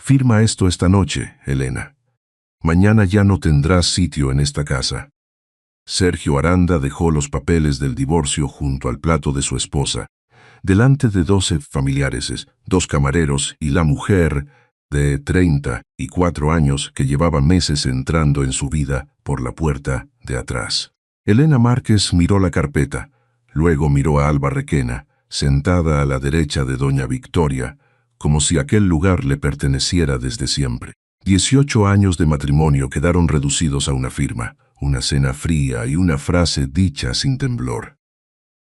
Firma esto esta noche, Elena. Mañana ya no tendrás sitio en esta casa. Sergio Aranda dejó los papeles del divorcio junto al plato de su esposa, delante de 12 familiares, 2 camareros y la mujer de 34 años que llevaba meses entrando en su vida por la puerta de atrás. Elena Márquez miró la carpeta, luego miró a Alba Requena, sentada a la derecha de doña Victoria, como si aquel lugar le perteneciera desde siempre. 18 años de matrimonio quedaron reducidos a una firma, una cena fría y una frase dicha sin temblor.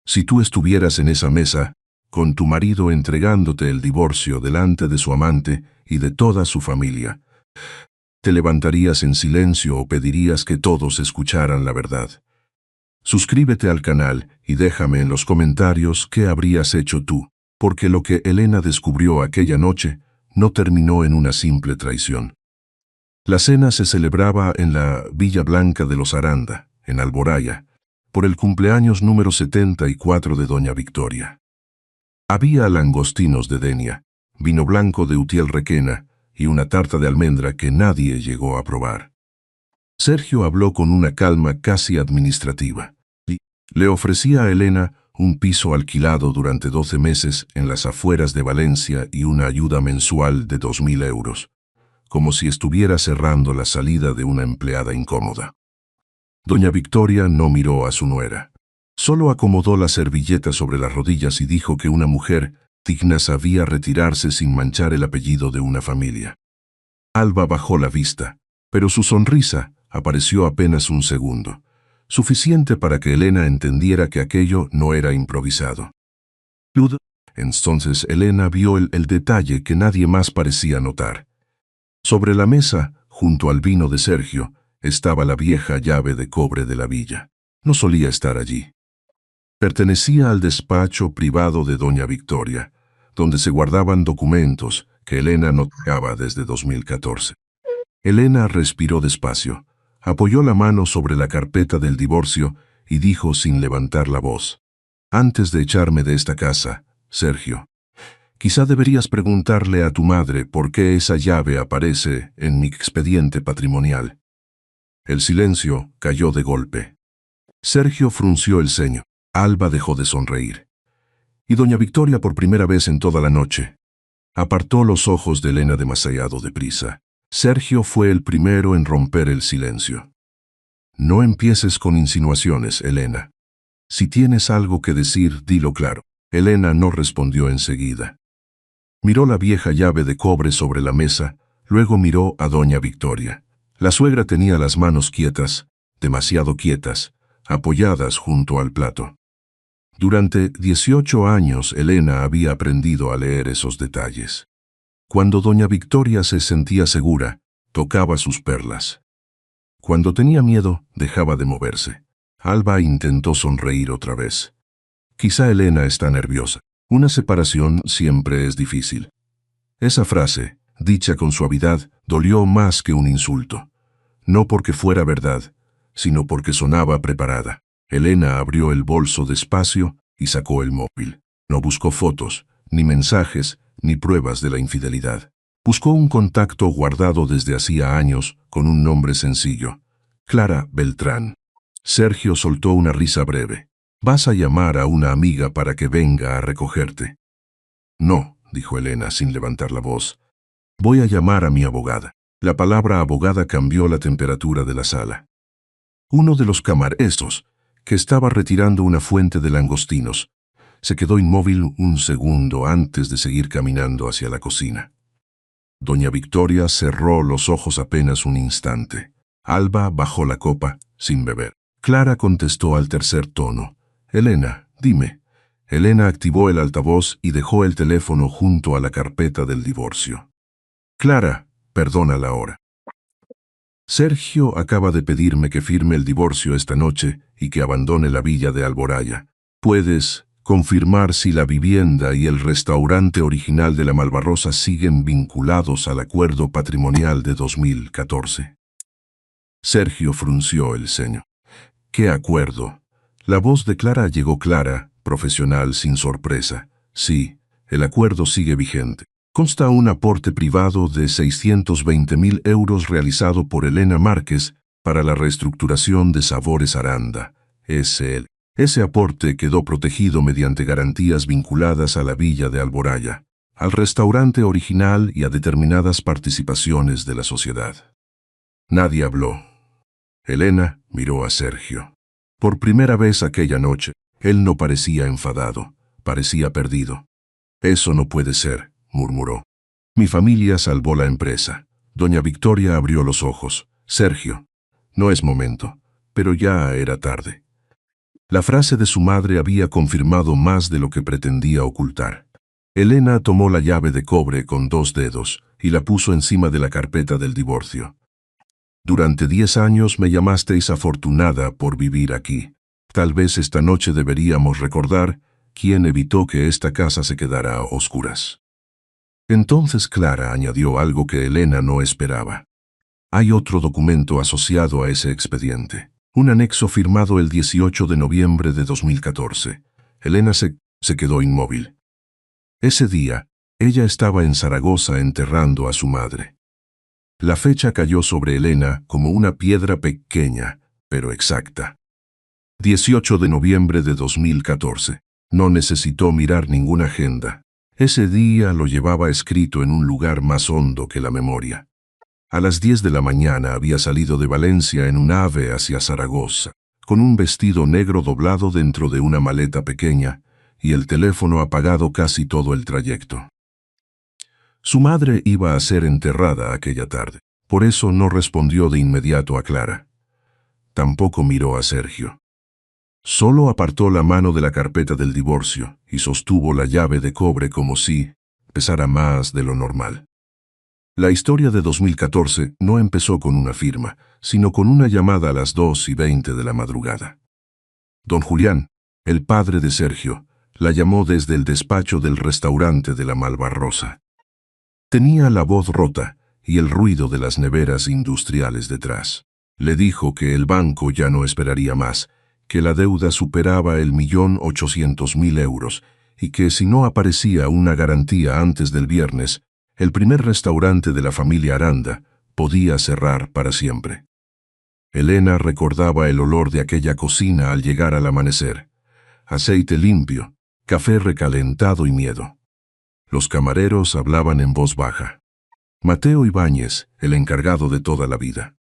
Si tú estuvieras en esa mesa, con tu marido entregándote el divorcio delante de su amante y de toda su familia, ¿te levantarías en silencio o pedirías que todos escucharan la verdad? Suscríbete al canal y déjame en los comentarios qué habrías hecho tú, porque lo que Elena descubrió aquella noche no terminó en una simple traición. La cena se celebraba en la Villa Blanca de los Aranda, en Alboraya, por el cumpleaños número 74 de doña Victoria. Había langostinos de Denia, vino blanco de Utiel Requena y una tarta de almendra que nadie llegó a probar. Sergio habló con una calma casi administrativa y le ofrecía a Elena un piso alquilado durante 12 meses en las afueras de Valencia y una ayuda mensual de 2.000 euros, como si estuviera cerrando la salida de una empleada incómoda. Doña Victoria no miró a su nuera. Solo acomodó la servilleta sobre las rodillas y dijo que una mujer digna sabía retirarse sin manchar el apellido de una familia. Alba bajó la vista, pero su sonrisa apareció apenas un segundo, suficiente para que Elena entendiera que aquello no era improvisado. Entonces Elena vio el detalle que nadie más parecía notar. Sobre la mesa, junto al vino de Sergio, estaba la vieja llave de cobre de la villa. No solía estar allí. Pertenecía al despacho privado de doña Victoria, donde se guardaban documentos que Elena no tocaba desde 2014. Elena respiró despacio, apoyó la mano sobre la carpeta del divorcio y dijo sin levantar la voz: «Antes de echarme de esta casa, Sergio, quizá deberías preguntarle a tu madre por qué esa llave aparece en mi expediente patrimonial». El silencio cayó de golpe. Sergio frunció el ceño. Alba dejó de sonreír. Y doña Victoria, por primera vez en toda la noche, apartó los ojos de Elena demasiado deprisa. Sergio fue el primero en romper el silencio. «No empieces con insinuaciones, Elena. Si tienes algo que decir, dilo claro». Elena no respondió enseguida. Miró la vieja llave de cobre sobre la mesa, luego miró a doña Victoria. La suegra tenía las manos quietas, demasiado quietas, apoyadas junto al plato. Durante 18 años Elena había aprendido a leer esos detalles. Cuando doña Victoria se sentía segura, tocaba sus perlas. Cuando tenía miedo, dejaba de moverse. Alba intentó sonreír otra vez. Quizá Elena está nerviosa. Una separación siempre es difícil. Esa frase, dicha con suavidad, dolió más que un insulto. No porque fuera verdad, sino porque sonaba preparada. Elena abrió el bolso despacio y sacó el móvil. No buscó fotos, ni mensajes, ni pruebas de la infidelidad. Buscó un contacto guardado desde hacía años con un nombre sencillo: Clara Beltrán. Sergio soltó una risa breve. «¿Vas a llamar a una amiga para que venga a recogerte?» «No», dijo Elena sin levantar la voz. «Voy a llamar a mi abogada». La palabra abogada cambió la temperatura de la sala. Uno de los camareros, que estaba retirando una fuente de langostinos, se quedó inmóvil un segundo antes de seguir caminando hacia la cocina. Doña Victoria cerró los ojos apenas un instante. Alba bajó la copa, sin beber. Clara contestó al tercer tono: «Elena, dime». Elena activó el altavoz y dejó el teléfono junto a la carpeta del divorcio. «Clara, perdona la hora. Sergio acaba de pedirme que firme el divorcio esta noche y que abandone la villa de Alboraya. ¿Puedes confirmar si la vivienda y el restaurante original de la Malvarrosa siguen vinculados al acuerdo patrimonial de 2014? Sergio frunció el ceño. ¿Qué acuerdo? La voz de Clara llegó clara, profesional, sin sorpresa. Sí, el acuerdo sigue vigente. Consta un aporte privado de 620.000 euros realizado por Elena Márquez para la reestructuración de Sabores Aranda, S.L. Ese aporte quedó protegido mediante garantías vinculadas a la villa de Alboraya, al restaurante original y a determinadas participaciones de la sociedad. Nadie habló. Elena miró a Sergio. Por primera vez aquella noche, él no parecía enfadado, parecía perdido. «Eso no puede ser», murmuró. «Mi familia salvó la empresa». Doña Victoria abrió los ojos. «Sergio, no es momento», pero ya era tarde. La frase de su madre había confirmado más de lo que pretendía ocultar. Elena tomó la llave de cobre con 2 dedos y la puso encima de la carpeta del divorcio. «Durante 10 años me llamasteis afortunada por vivir aquí. Tal vez esta noche deberíamos recordar quién evitó que esta casa se quedara a oscuras». Entonces Clara añadió algo que Elena no esperaba. «Hay otro documento asociado a ese expediente. Un anexo firmado el 18 de noviembre de 2014. Elena se quedó inmóvil. Ese día, ella estaba en Zaragoza enterrando a su madre. La fecha cayó sobre Elena como una piedra pequeña, pero exacta. 18 de noviembre de 2014. No necesitó mirar ninguna agenda. Ese día lo llevaba escrito en un lugar más hondo que la memoria. A las 10 de la mañana había salido de Valencia en un AVE hacia Zaragoza, con un vestido negro doblado dentro de una maleta pequeña y el teléfono apagado casi todo el trayecto. Su madre iba a ser enterrada aquella tarde, por eso no respondió de inmediato a Clara. Tampoco miró a Sergio. Solo apartó la mano de la carpeta del divorcio y sostuvo la llave de cobre como si pesara más de lo normal. La historia de 2014 no empezó con una firma, sino con una llamada a las 2:20 de la madrugada. Don Julián, el padre de Sergio, la llamó desde el despacho del restaurante de la Malvarrosa. Tenía la voz rota y el ruido de las neveras industriales detrás. Le dijo que el banco ya no esperaría más, que la deuda superaba el 1.800.000 euros y que si no aparecía una garantía antes del viernes, el primer restaurante de la familia Aranda podía cerrar para siempre. Elena recordaba el olor de aquella cocina al llegar al amanecer. Aceite limpio, café recalentado y miedo. Los camareros hablaban en voz baja. Mateo Ibáñez, el encargado de toda la vida,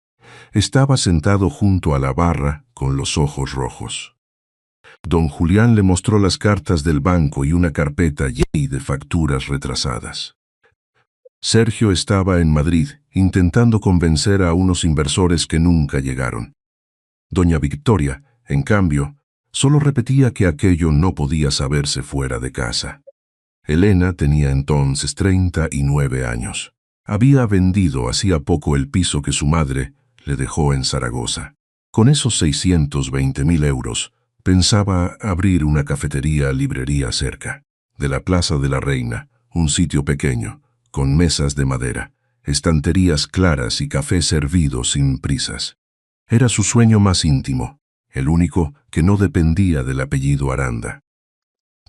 estaba sentado junto a la barra con los ojos rojos. Don Julián le mostró las cartas del banco y una carpeta llena de facturas retrasadas. Sergio estaba en Madrid, intentando convencer a unos inversores que nunca llegaron. Doña Victoria, en cambio, solo repetía que aquello no podía saberse fuera de casa. Elena tenía entonces 39 años. Había vendido hacía poco el piso que su madre le dejó en Zaragoza. Con esos 620.000 euros, pensaba abrir una cafetería-librería cerca de la Plaza de la Reina, un sitio pequeño, con mesas de madera, estanterías claras y café servido sin prisas. Era su sueño más íntimo, el único que no dependía del apellido Aranda.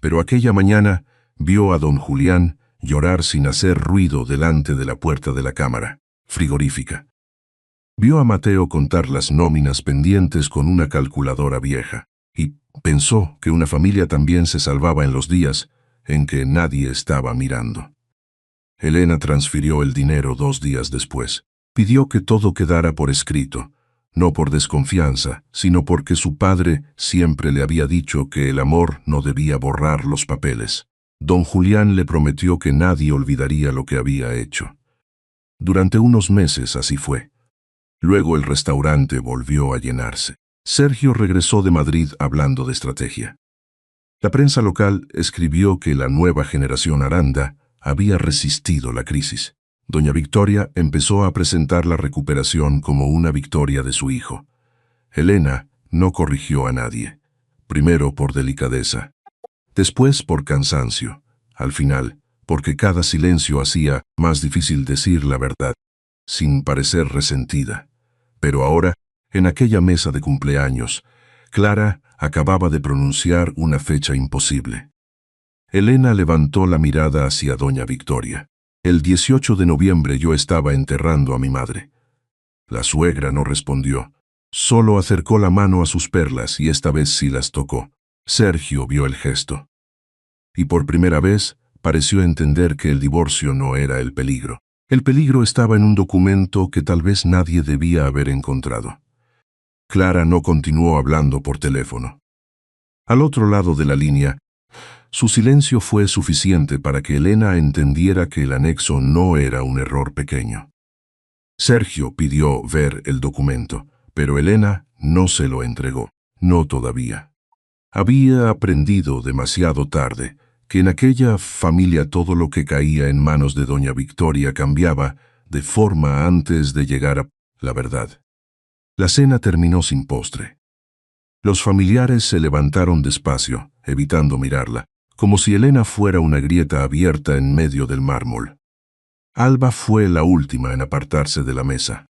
Pero aquella mañana vio a don Julián llorar sin hacer ruido delante de la puerta de la cámara frigorífica. Vio a Mateo contar las nóminas pendientes con una calculadora vieja y pensó que una familia también se salvaba en los días en que nadie estaba mirando. Elena transfirió el dinero 2 días después. Pidió que todo quedara por escrito, no por desconfianza, sino porque su padre siempre le había dicho que el amor no debía borrar los papeles. Don Julián le prometió que nadie olvidaría lo que había hecho. Durante unos meses así fue. Luego el restaurante volvió a llenarse. Sergio regresó de Madrid hablando de estrategia. La prensa local escribió que la nueva generación Aranda había resistido la crisis. Doña Victoria empezó a presentar la recuperación como una victoria de su hijo. Elena no corrigió a nadie, primero por delicadeza, después por cansancio, al final porque cada silencio hacía más difícil decir la verdad, sin parecer resentida. Pero ahora, en aquella mesa de cumpleaños, Clara acababa de pronunciar una fecha imposible. Elena levantó la mirada hacia doña Victoria. El 18 de noviembre yo estaba enterrando a mi madre. La suegra no respondió. Solo acercó la mano a sus perlas y esta vez sí las tocó. Sergio vio el gesto. Y por primera vez pareció entender que el divorcio no era el peligro. El peligro estaba en un documento que tal vez nadie debía haber encontrado. Clara no continuó hablando por teléfono. Al otro lado de la línea, su silencio fue suficiente para que Elena entendiera que el anexo no era un error pequeño. Sergio pidió ver el documento, pero Elena no se lo entregó. No todavía. Había aprendido demasiado tarde que en aquella familia todo lo que caía en manos de doña Victoria cambiaba de forma antes de llegar a la verdad. La cena terminó sin postre. Los familiares se levantaron despacio, evitando mirarla, como si Elena fuera una grieta abierta en medio del mármol. Alba fue la última en apartarse de la mesa.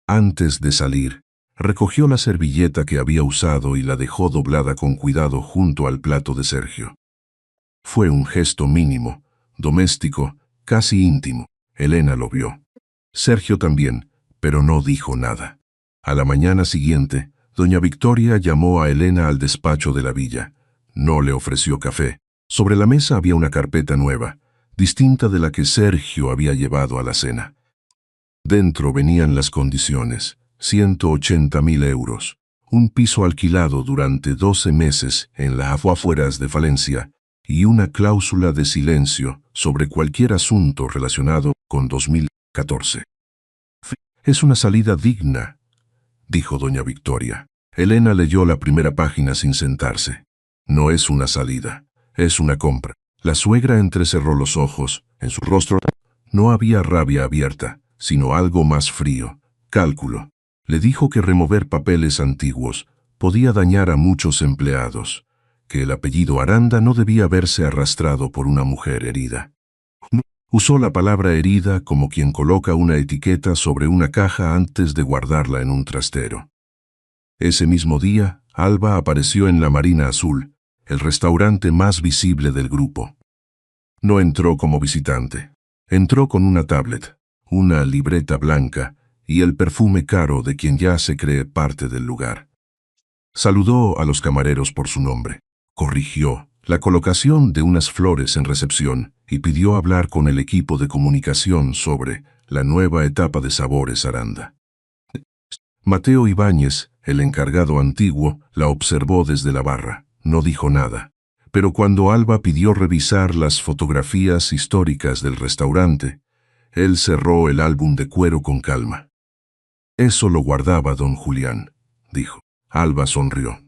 Antes de salir, recogió la servilleta que había usado y la dejó doblada con cuidado junto al plato de Sergio. Fue un gesto mínimo, doméstico, casi íntimo. Elena lo vio. Sergio también, pero no dijo nada. A la mañana siguiente, doña Victoria llamó a Elena al despacho de la villa. No le ofreció café. Sobre la mesa había una carpeta nueva, distinta de la que Sergio había llevado a la cena. Dentro venían las condiciones: 180.000 euros, un piso alquilado durante 12 meses en las afueras de Valencia y una cláusula de silencio sobre cualquier asunto relacionado con 2014. «Es una salida digna», dijo doña Victoria. Elena leyó la primera página sin sentarse. «No es una salida, es una compra». La suegra entrecerró los ojos. En su rostro no había rabia abierta, sino algo más frío, cálculo. Le dijo que remover papeles antiguos podía dañar a muchos empleados, que el apellido Aranda no debía verse arrastrado por una mujer herida. Usó la palabra herida como quien coloca una etiqueta sobre una caja antes de guardarla en un trastero. Ese mismo día, Alba apareció en la Marina Azul, el restaurante más visible del grupo. No entró como visitante. Entró con una tablet, una libreta blanca y el perfume caro de quien ya se cree parte del lugar. Saludó a los camareros por su nombre. Corrigió la colocación de unas flores en recepción y pidió hablar con el equipo de comunicación sobre la nueva etapa de Sabores Aranda. Mateo Ibáñez, el encargado antiguo, la observó desde la barra. No dijo nada, pero cuando Alba pidió revisar las fotografías históricas del restaurante, él cerró el álbum de cuero con calma. «Eso lo guardaba don Julián», dijo. Alba sonrió.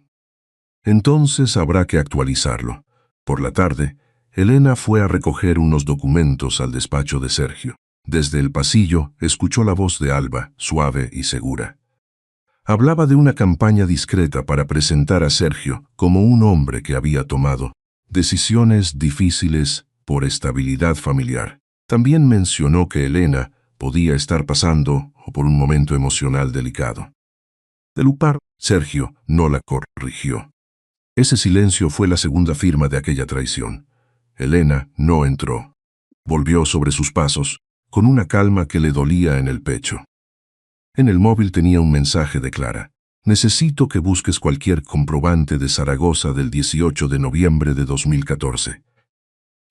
«Entonces habrá que actualizarlo». Por la tarde, Elena fue a recoger unos documentos al despacho de Sergio. Desde el pasillo escuchó la voz de Alba, suave y segura. Hablaba de una campaña discreta para presentar a Sergio como un hombre que había tomado decisiones difíciles por estabilidad familiar. También mencionó que Elena podía estar pasando por un momento emocional delicado. De Lupar, Sergio no la corrigió. Ese silencio fue la segunda firma de aquella traición. Elena no entró. Volvió sobre sus pasos, con una calma que le dolía en el pecho. En el móvil tenía un mensaje de Clara. «Necesito que busques cualquier comprobante de Zaragoza del 18 de noviembre de 2014.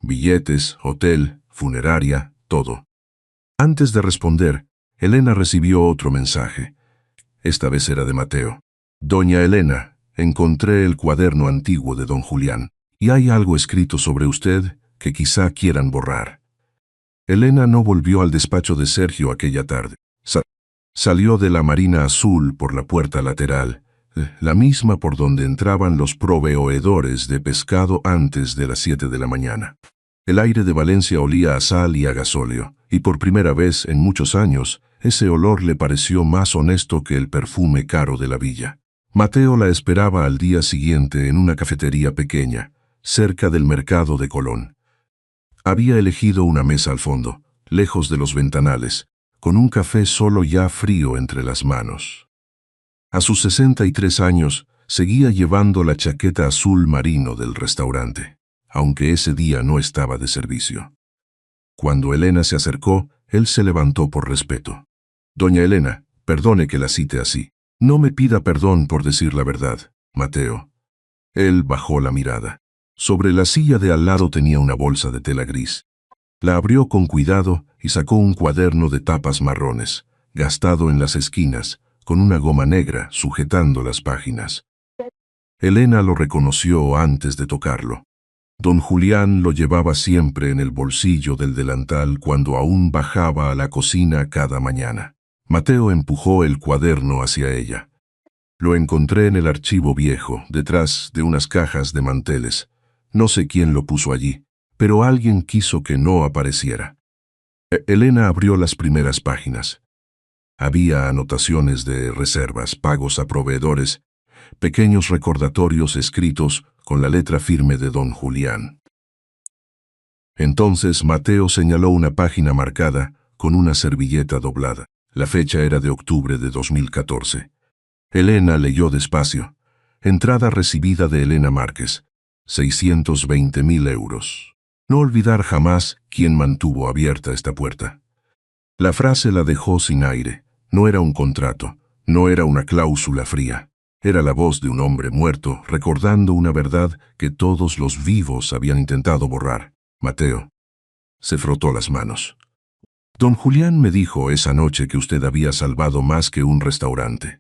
Billetes, hotel, funeraria, todo». Antes de responder, Elena recibió otro mensaje. Esta vez era de Mateo. «Doña Elena, encontré el cuaderno antiguo de don Julián, y hay algo escrito sobre usted que quizá quieran borrar». Elena no volvió al despacho de Sergio aquella tarde. Salió de la Marina Azul por la puerta lateral, la misma por donde entraban los proveedores de pescado antes de las 7 de la mañana. El aire de Valencia olía a sal y a gasóleo, y por primera vez en muchos años, ese olor le pareció más honesto que el perfume caro de la villa. Mateo la esperaba al día siguiente en una cafetería pequeña, cerca del mercado de Colón. Había elegido una mesa al fondo, lejos de los ventanales, con un café solo ya frío entre las manos. A sus 63 años, seguía llevando la chaqueta azul marino del restaurante, aunque ese día no estaba de servicio. Cuando Elena se acercó, él se levantó por respeto. Doña Elena, perdone que la cite así. No me pida perdón por decir la verdad, Mateo. Él bajó la mirada. Sobre la silla de al lado tenía una bolsa de tela gris. La abrió con cuidado y sacó un cuaderno de tapas marrones, gastado en las esquinas, con una goma negra sujetando las páginas. Elena lo reconoció antes de tocarlo. Don Julián lo llevaba siempre en el bolsillo del delantal cuando aún bajaba a la cocina cada mañana. Mateo empujó el cuaderno hacia ella. Lo encontré en el archivo viejo, detrás de unas cajas de manteles. No sé quién lo puso allí, pero alguien quiso que no apareciera. Elena abrió las primeras páginas. Había anotaciones de reservas, pagos a proveedores, pequeños recordatorios escritos con la letra firme de don Julián. Entonces Mateo señaló una página marcada con una servilleta doblada. La fecha era de octubre de 2014. Elena leyó despacio. Entrada recibida de Elena Márquez. 620.000 euros. No olvidar jamás quién mantuvo abierta esta puerta. La frase la dejó sin aire. No era un contrato, no era una cláusula fría. Era la voz de un hombre muerto recordando una verdad que todos los vivos habían intentado borrar. Mateo se frotó las manos. Don Julián me dijo esa noche que usted había salvado más que un restaurante.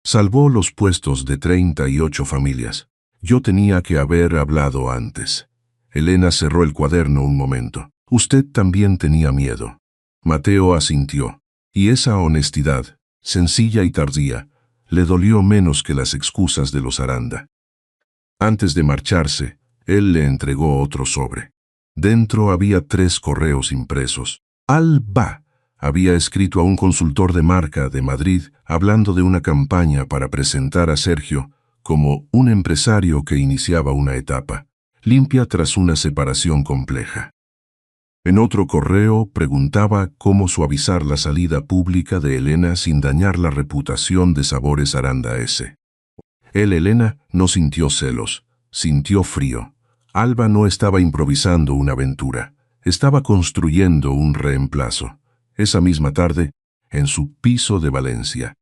Salvó los puestos de 38 familias. Yo tenía que haber hablado antes. Elena cerró el cuaderno un momento. Usted también tenía miedo. Mateo asintió. Y esa honestidad, sencilla y tardía, le dolió menos que las excusas de los Aranda. Antes de marcharse, él le entregó otro sobre. Dentro había 3 correos impresos. Alba había escrito a un consultor de marca de Madrid hablando de una campaña para presentar a Sergio como un empresario que iniciaba una etapa limpia tras una separación compleja. En otro correo preguntaba cómo suavizar la salida pública de Elena sin dañar la reputación de Sabores Aranda S. Elena, no sintió celos, sintió frío. Alba no estaba improvisando una aventura, estaba construyendo un reemplazo. Esa misma tarde, en su piso de Valencia,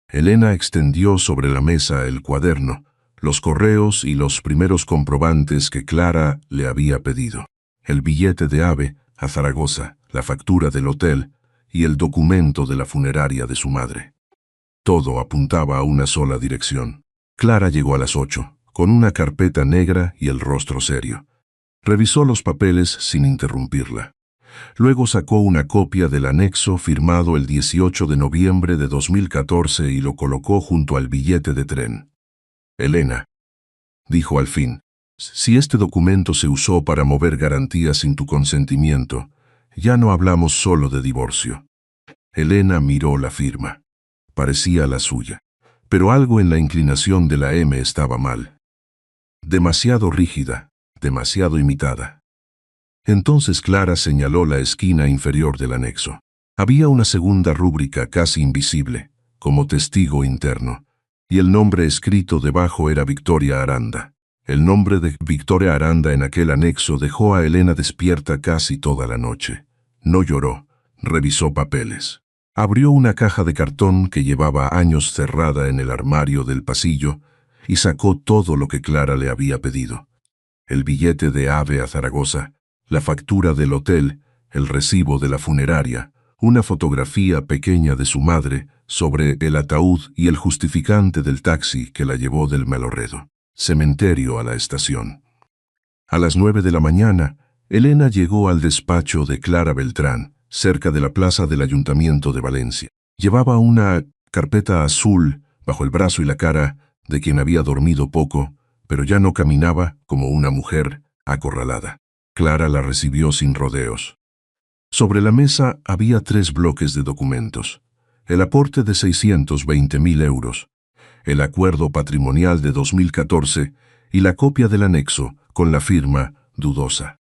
Elena extendió sobre la mesa el cuaderno, los correos y los primeros comprobantes que Clara le había pedido. El billete de AVE a Zaragoza, la factura del hotel y el documento de la funeraria de su madre. Todo apuntaba a una sola dirección. Clara llegó a las 8, con una carpeta negra y el rostro serio. Revisó los papeles sin interrumpirla. Luego sacó una copia del anexo firmado el 18 de noviembre de 2014 y lo colocó junto al billete de tren. Elena, dijo al fin, si este documento se usó para mover garantías sin tu consentimiento, ya no hablamos solo de divorcio. Elena miró la firma. Parecía la suya, pero algo en la inclinación de la M estaba mal. Demasiado rígida, demasiado imitada. Entonces Clara señaló la esquina inferior del anexo. Había una segunda rúbrica casi invisible, como testigo interno, y el nombre escrito debajo era Victoria Aranda. El nombre de Victoria Aranda en aquel anexo dejó a Elena despierta casi toda la noche. No lloró, revisó papeles. Abrió una caja de cartón que llevaba años cerrada en el armario del pasillo y sacó todo lo que Clara le había pedido. El billete de AVE a Zaragoza, la factura del hotel, el recibo de la funeraria, una fotografía pequeña de su madre sobre el ataúd y el justificante del taxi que la llevó del Melorredo cementerio a la estación. A las 9 de la mañana, Elena llegó al despacho de Clara Beltrán, cerca de la plaza del Ayuntamiento de Valencia. Llevaba una carpeta azul bajo el brazo y la cara de quien había dormido poco, pero ya no caminaba como una mujer acorralada. Clara la recibió sin rodeos. Sobre la mesa había 3 bloques de documentos. El aporte de 620.000 euros, el acuerdo patrimonial de 2014 y la copia del anexo con la firma dudosa.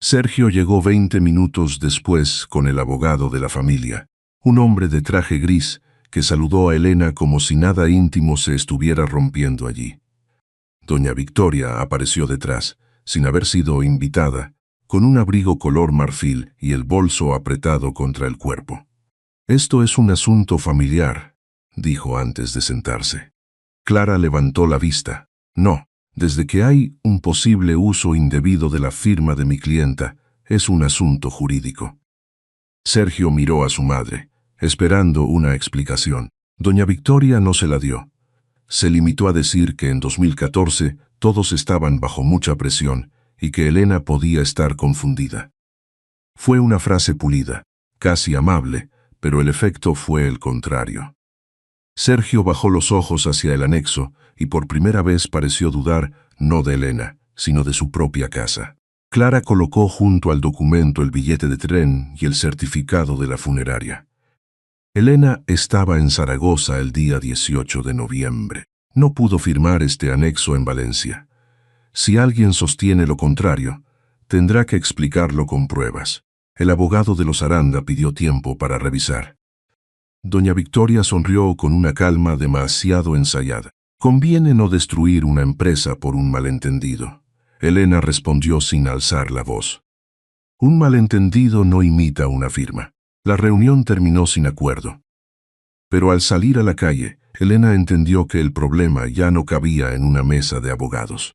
Sergio llegó 20 minutos después con el abogado de la familia, un hombre de traje gris que saludó a Elena como si nada íntimo se estuviera rompiendo allí. Doña Victoria apareció detrás, sin haber sido invitada, con un abrigo color marfil y el bolso apretado contra el cuerpo. «Esto es un asunto familiar», dijo antes de sentarse. Clara levantó la vista. «No, desde que hay un posible uso indebido de la firma de mi clienta, es un asunto jurídico». Sergio miró a su madre, esperando una explicación. Doña Victoria no se la dio. Se limitó a decir que en 2014 todos estaban bajo mucha presión y que Elena podía estar confundida. Fue una frase pulida, casi amable, pero el efecto fue el contrario. Sergio bajó los ojos hacia el anexo y por primera vez pareció dudar no de Elena, sino de su propia casa. Clara colocó junto al documento el billete de tren y el certificado de la funeraria. Elena estaba en Zaragoza el día 18 de noviembre. No pudo firmar este anexo en Valencia. Si alguien sostiene lo contrario, tendrá que explicarlo con pruebas. El abogado de los Aranda pidió tiempo para revisar. Doña Victoria sonrió con una calma demasiado ensayada. «Conviene no destruir una empresa por un malentendido». Elena respondió sin alzar la voz. «Un malentendido no imita una firma». La reunión terminó sin acuerdo. Pero al salir a la calle, Elena entendió que el problema ya no cabía en una mesa de abogados.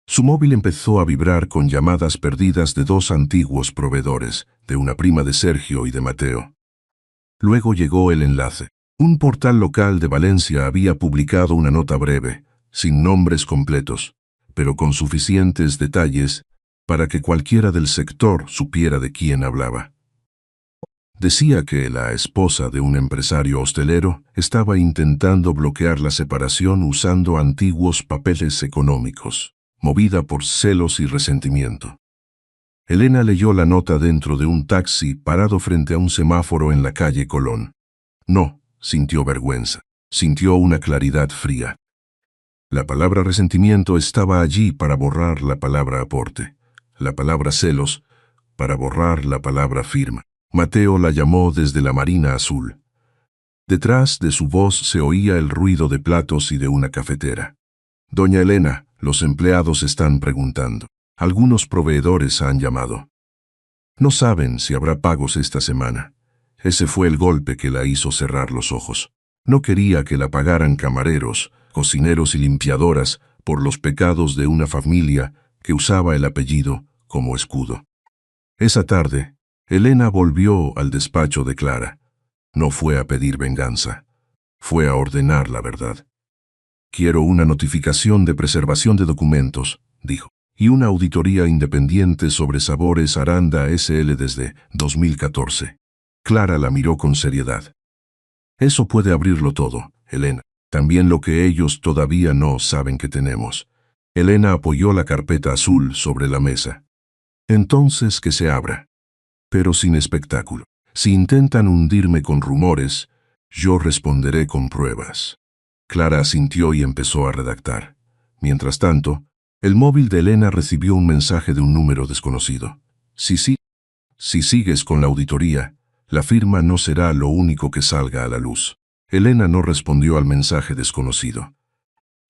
Su móvil empezó a vibrar con llamadas perdidas de dos antiguos proveedores, de una prima de Sergio y de Mateo. Luego llegó el enlace. Un portal local de Valencia había publicado una nota breve, sin nombres completos, pero con suficientes detalles para que cualquiera del sector supiera de quién hablaba. Decía que la esposa de un empresario hostelero estaba intentando bloquear la separación usando antiguos papeles económicos, movida por celos y resentimiento. Elena leyó la nota dentro de un taxi parado frente a un semáforo en la calle Colón. No, sintió vergüenza, sintió una claridad fría. La palabra resentimiento estaba allí para borrar la palabra aporte, la palabra celos para borrar la palabra firma. Mateo la llamó desde la Marina Azul. Detrás de su voz se oía el ruido de platos y de una cafetera. «Doña Elena, los empleados están preguntando. Algunos proveedores han llamado. No saben si habrá pagos esta semana». Ese fue el golpe que la hizo cerrar los ojos. No quería que la pagaran camareros, cocineros y limpiadoras por los pecados de una familia que usaba el apellido como escudo. Esa tarde, Elena volvió al despacho de Clara. No fue a pedir venganza, fue a ordenar la verdad. «Quiero una notificación de preservación de documentos», dijo, «y una auditoría independiente sobre Sabores Aranda S.L. desde 2014. Clara la miró con seriedad. «Eso puede abrirlo todo, Elena. También lo que ellos todavía no saben que tenemos». Elena apoyó la carpeta azul sobre la mesa. «Entonces que se abra. Pero sin espectáculo. Si intentan hundirme con rumores, yo responderé con pruebas». Clara asintió y empezó a redactar. Mientras tanto, el móvil de Elena recibió un mensaje de un número desconocido. Si sigues con la auditoría, la firma no será lo único que salga a la luz». Elena no respondió al mensaje desconocido.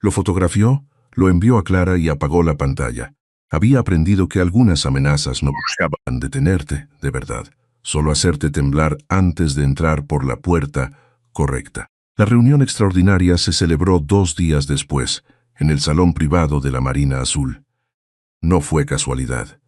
Lo fotografió, lo envió a Clara y apagó la pantalla. Había aprendido que algunas amenazas no buscaban detenerte, de verdad, solo hacerte temblar antes de entrar por la puerta correcta. La reunión extraordinaria se celebró 2 días después, en el salón privado de la Marina Azul. No fue casualidad.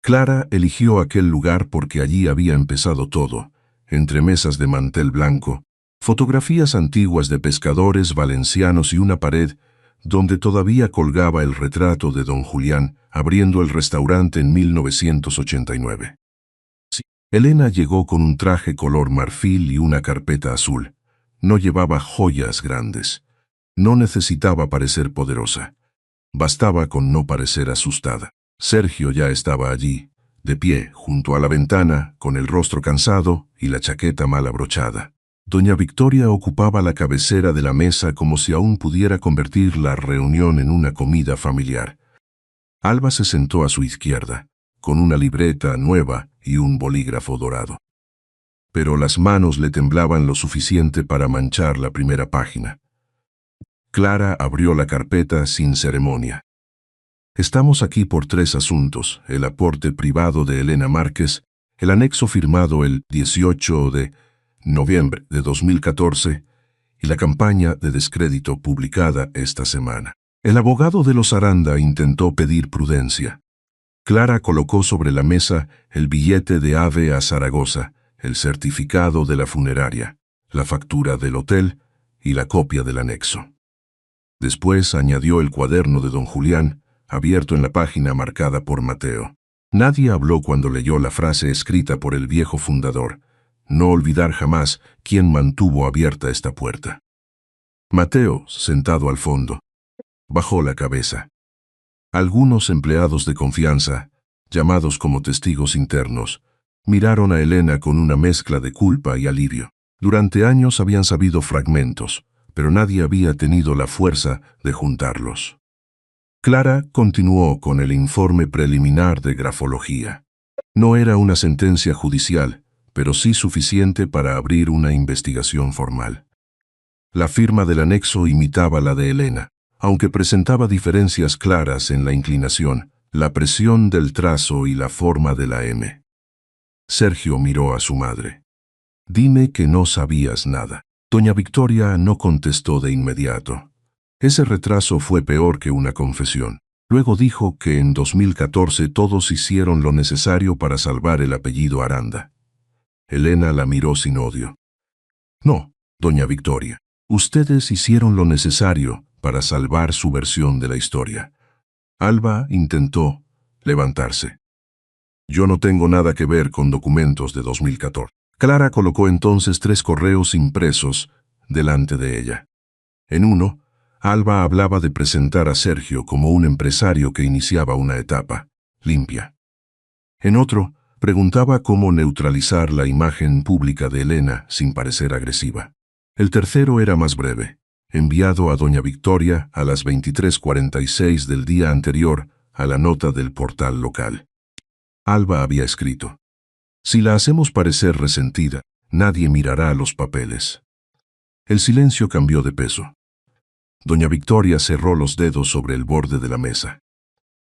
Clara eligió aquel lugar porque allí había empezado todo, entre mesas de mantel blanco, fotografías antiguas de pescadores valencianos y una pared donde todavía colgaba el retrato de don Julián abriendo el restaurante en 1989. Elena llegó con un traje color marfil y una carpeta azul. No llevaba joyas grandes. No necesitaba parecer poderosa. Bastaba con no parecer asustada. Sergio ya estaba allí, de pie, junto a la ventana, con el rostro cansado y la chaqueta mal abrochada. Doña Victoria ocupaba la cabecera de la mesa como si aún pudiera convertir la reunión en una comida familiar. Alba se sentó a su izquierda, con una libreta nueva y un bolígrafo dorado. Pero las manos le temblaban lo suficiente para manchar la primera página. Clara abrió la carpeta sin ceremonia. Estamos aquí por 3 asuntos: el aporte privado de Elena Márquez, el anexo firmado el 18 de noviembre de 2014 y la campaña de descrédito publicada esta semana. El abogado de los Aranda intentó pedir prudencia. Clara colocó sobre la mesa el billete de AVE a Zaragoza, el certificado de la funeraria, la factura del hotel y la copia del anexo. Después añadió el cuaderno de don Julián, abierto en la página marcada por Mateo. Nadie habló cuando leyó la frase escrita por el viejo fundador: no olvidar jamás quién mantuvo abierta esta puerta. Mateo, sentado al fondo, bajó la cabeza. Algunos empleados de confianza, llamados como testigos internos, miraron a Elena con una mezcla de culpa y alivio. Durante años habían sabido fragmentos, pero nadie había tenido la fuerza de juntarlos. Clara continuó con el informe preliminar de grafología. No era una sentencia judicial, pero sí suficiente para abrir una investigación formal. La firma del anexo imitaba la de Elena, aunque presentaba diferencias claras en la inclinación, la presión del trazo y la forma de la M. Sergio miró a su madre. «Dime que no sabías nada». Doña Victoria no contestó de inmediato. Ese retraso fue peor que una confesión. Luego dijo que en 2014 todos hicieron lo necesario para salvar el apellido Aranda. Elena la miró sin odio. «No, doña Victoria, ustedes hicieron lo necesario para salvar su versión de la historia». Alba intentó levantarse. «Yo no tengo nada que ver con documentos de 2014. Clara colocó entonces 3 correos impresos delante de ella. En uno, Alba hablaba de presentar a Sergio como un empresario que iniciaba una etapa limpia. En otro, preguntaba cómo neutralizar la imagen pública de Elena sin parecer agresiva. El tercero era más breve, enviado a doña Victoria a las 23:46 del día anterior a la nota del portal local. Alba había escrito: «Si la hacemos parecer resentida, nadie mirará los papeles». El silencio cambió de peso. Doña Victoria cerró los dedos sobre el borde de la mesa.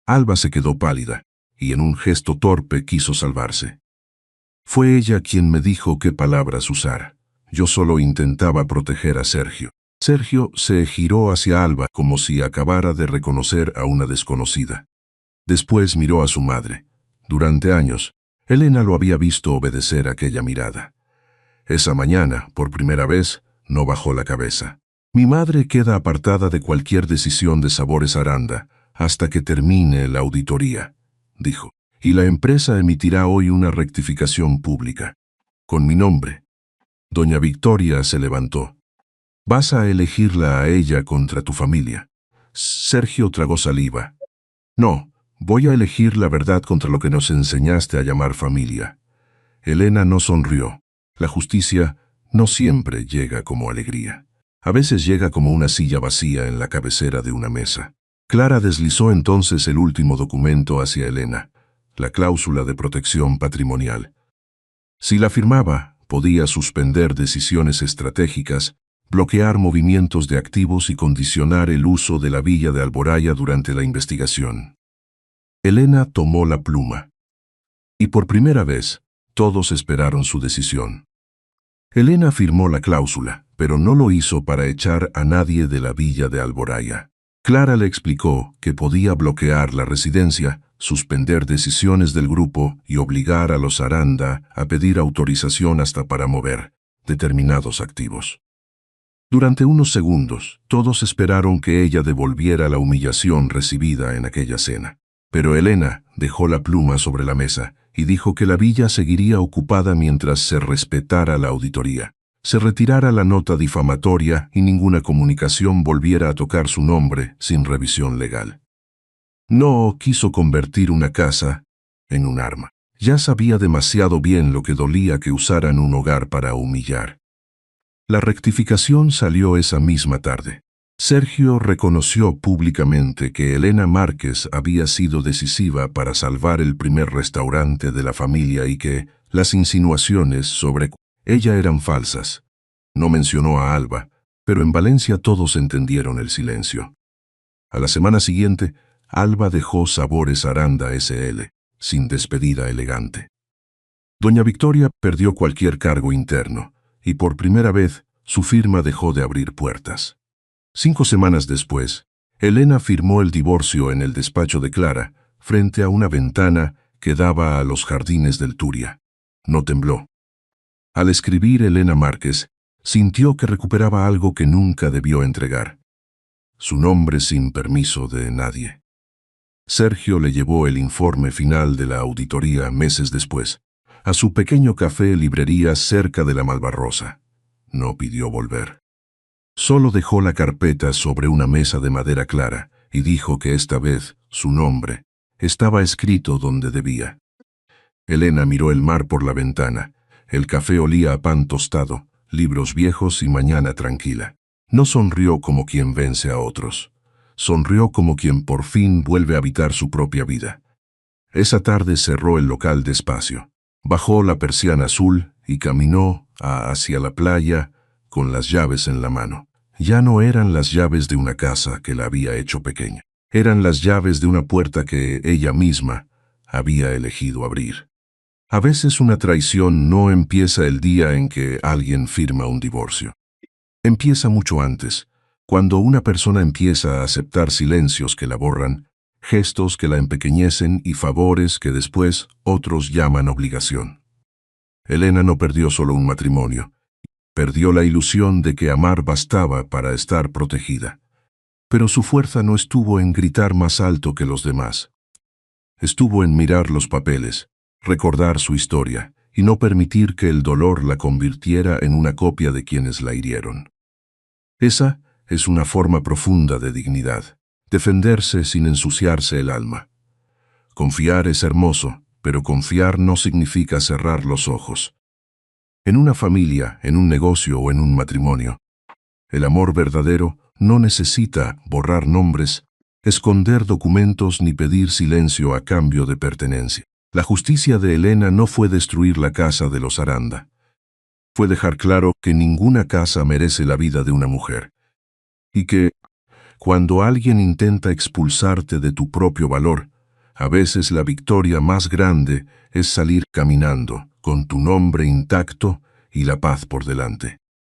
Alba se quedó pálida, y en un gesto torpe quiso salvarse. «Fue ella quien me dijo qué palabras usar. Yo solo intentaba proteger a Sergio». Sergio se giró hacia Alba como si acabara de reconocer a una desconocida. Después miró a su madre. Durante años, Elena lo había visto obedecer aquella mirada. Esa mañana, por primera vez, no bajó la cabeza. «Mi madre queda apartada de cualquier decisión de Sabores Aranda hasta que termine la auditoría», dijo, «y la empresa emitirá hoy una rectificación pública, con mi nombre». Doña Victoria se levantó. «Vas a elegirla a ella contra tu familia». Sergio tragó saliva. «No, voy a elegir la verdad contra lo que nos enseñaste a llamar familia». Elena no sonrió. La justicia no siempre llega como alegría. A veces llega como una silla vacía en la cabecera de una mesa. Clara deslizó entonces el último documento hacia Elena, la cláusula de protección patrimonial. Si la firmaba, podía suspender decisiones estratégicas, bloquear movimientos de activos y condicionar el uso de la villa de Alboraya durante la investigación. Elena tomó la pluma. Y por primera vez, todos esperaron su decisión. Elena firmó la cláusula, pero no lo hizo para echar a nadie de la villa de Alboraya. Clara le explicó que podía bloquear la residencia, suspender decisiones del grupo y obligar a los Aranda a pedir autorización hasta para mover determinados activos. Durante unos segundos, todos esperaron que ella devolviera la humillación recibida en aquella cena. Pero Elena dejó la pluma sobre la mesa y dijo que la villa seguiría ocupada mientras se respetara la auditoría, se retirara la nota difamatoria y ninguna comunicación volviera a tocar su nombre sin revisión legal. No quiso convertir una casa en un arma. Ya sabía demasiado bien lo que dolía que usaran un hogar para humillar. La rectificación salió esa misma tarde. Sergio reconoció públicamente que Elena Márquez había sido decisiva para salvar el primer restaurante de la familia y que las insinuaciones sobre ella eran falsas. No mencionó a Alba, pero en Valencia todos entendieron el silencio. A la semana siguiente, Alba dejó Sabores Aranda S.L., sin despedida elegante. Doña Victoria perdió cualquier cargo interno, y por primera vez su firma dejó de abrir puertas. 5 semanas después, Elena firmó el divorcio en el despacho de Clara, frente a una ventana que daba a los jardines del Turia. No tembló. Al escribir Elena Márquez, sintió que recuperaba algo que nunca debió entregar: su nombre sin permiso de nadie. Sergio le llevó el informe final de la auditoría meses después, a su pequeño café-librería cerca de la Malvarrosa. No pidió volver. Solo dejó la carpeta sobre una mesa de madera clara y dijo que esta vez su nombre estaba escrito donde debía. Elena miró el mar por la ventana. El café olía a pan tostado, libros viejos y mañana tranquila. No sonrió como quien vence a otros. Sonrió como quien por fin vuelve a habitar su propia vida. Esa tarde cerró el local despacio. Bajó la persiana azul y caminó hacia la playa con las llaves en la mano. Ya no eran las llaves de una casa que la había hecho pequeña. Eran las llaves de una puerta que ella misma había elegido abrir. A veces una traición no empieza el día en que alguien firma un divorcio. Empieza mucho antes, cuando una persona empieza a aceptar silencios que la borran, gestos que la empequeñecen y favores que después otros llaman obligación. Elena no perdió solo un matrimonio. Perdió la ilusión de que amar bastaba para estar protegida. Pero su fuerza no estuvo en gritar más alto que los demás. Estuvo en mirar los papeles, recordar su historia y no permitir que el dolor la convirtiera en una copia de quienes la hirieron. Esa es una forma profunda de dignidad, defenderse sin ensuciarse el alma. Confiar es hermoso, pero confiar no significa cerrar los ojos. En una familia, en un negocio o en un matrimonio, el amor verdadero no necesita borrar nombres, esconder documentos ni pedir silencio a cambio de pertenencia. La justicia de Elena no fue destruir la casa de los Aranda. Fue dejar claro que ninguna casa merece la vida de una mujer. Y que, cuando alguien intenta expulsarte de tu propio valor, a veces la victoria más grande es salir caminando, con tu nombre intacto y la paz por delante.